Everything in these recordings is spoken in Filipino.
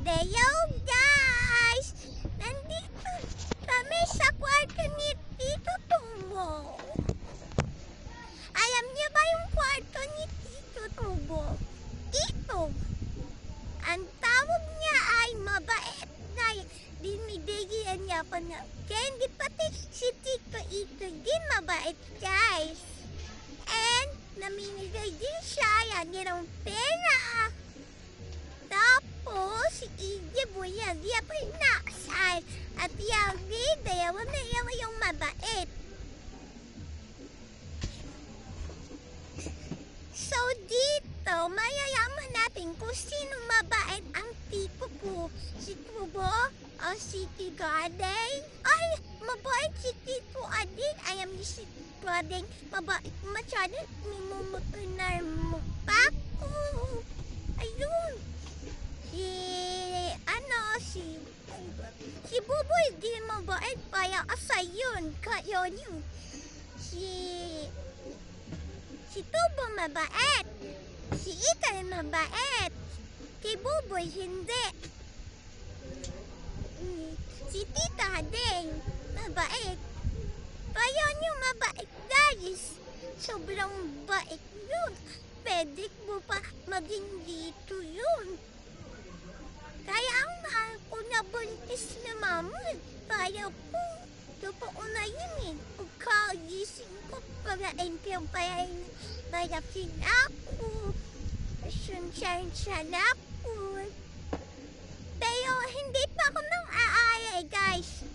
Hello guys! Nandito kami sa kwarto ni Tito Tubo. Alam niyo ba yung kwarto ni Tito Tubo? Tito! Ang tawag niya ay mabait na binibigyan niya pa ng candy. Pati si Tito Ito din mabait, guys. And namimigay din siya yan ng pera. Tapos si Iggy Boy yan, dia pa inakasal. At yung dalawa na yung mabait. So dito, mayayaman natin kung sino mabait ang tipo po. Si Tubo o si Tito Adeng. Ay, mabait si Tito Adeng. Alam niyo si Tito Adeng, mabait masyado. Mimumuto na mukha ko. Ayun. Si Buboy di mabait kaya asa yun. Kaya yun. Si Tubo mabait. Si Ika mabait. Si Buboy hindi. Si Tita Adeng mabait. Kaya nyo mabait, guys. Sobrang bait yun. Pwede mo pa maging dito yun. Kaya ang mahal ko na buntis na mama. Kaya po, totoo na yun eh. Pagkagising ko, para-impyung parapin ako. Sunshine ako. Pero hindi pa ako nang aayay, guys.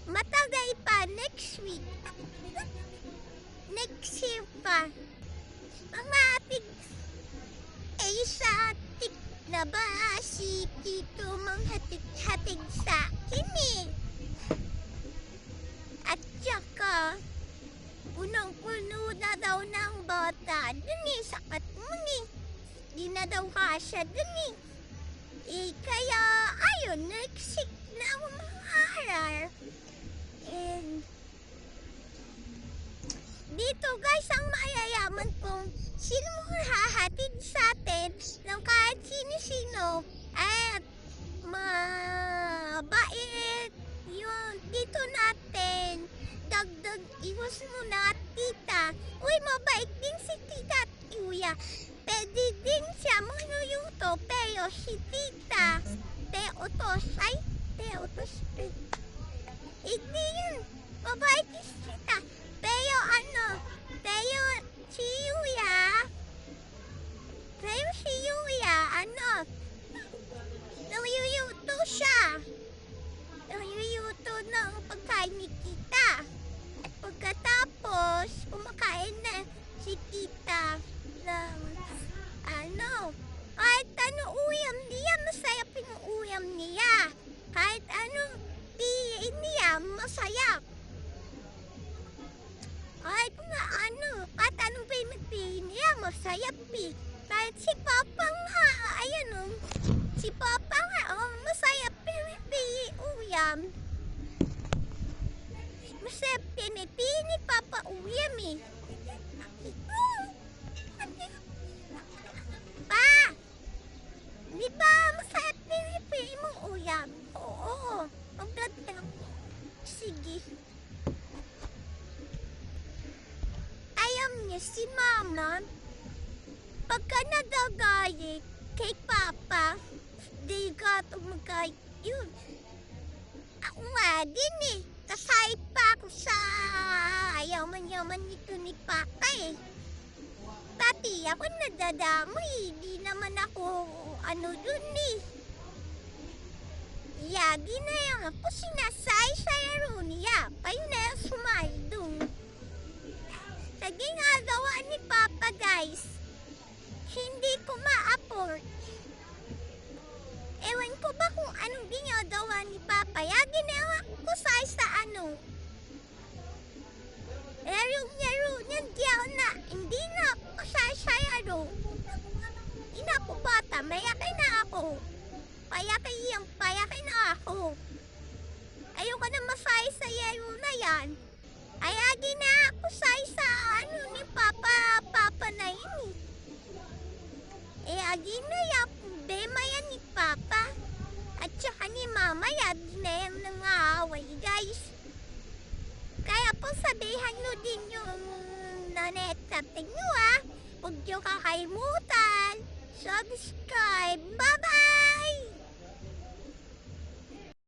Matagal pa, next week. Next year pa. Mamapig sa tik na ba si Tito manghatig-hatig sa akin eh. At saka, punong-puno na daw ng bata dun eh, sakat mo eh. Di na daw kasya dun eh. Kaya, ayun, nagsik na ako maharar. And, dito guys, ang mayayaman kong sino hahatid sa atin ng kahit sino-sino at mabait yun dito natin. Dagdag iwas mo na tita. Uy, mabait din si tita at kuya. Pwede din siya mangyuyuto pero si tita Teotos hindi yun. Mabait din si tita. Pero si Yuya, nanguyuto siya. Nanguyuto ng pagkain ni tita. Pagkatapos, kumakain na si tita ng kahit uyam niya, masarap yung uyam niya. Kahit piliin niya, masarap. Kahit anong pinipili niya, masayap eh. Kahit si Papa nga, si Papa nga, masayap pinipili uyam. Masayap pinipili ni Papa uyam eh. Pa! Di ba masayap pinipili mong uyam? Oo, magdadang. Sige. Si Mama, pagka nadagayik kay Papa, di ka tumagayik yun. Ako nga din eh, kasay pa ako sa yaman-yaman nito ni Papa eh. Pati ako nadadamay, di naman ako dun eh. Yagi na yan ako sinasay-sayaro niya, payo na yung sumaydong. Sa ginagawa ni Papa, guys, hindi ko ma-afford. Ewan ko ba kung anong ginagawa ni Papa. Ginawa ko sa laro niya diyan na hindi na ako sasayaro. Hindi na ako bata, mayakay na ako. Payakay na ako. Ayoko na masay sa laro na yan. Ay, agi na ako sa ni Papa na yun eh. Agi na yan, bema yan ni Papa. na yung nangaaway, guys. Kaya po sabihan nyo din yung nanet natin nyo, ah. Huwag nyo kakalimutan. Subscribe. Bye-bye!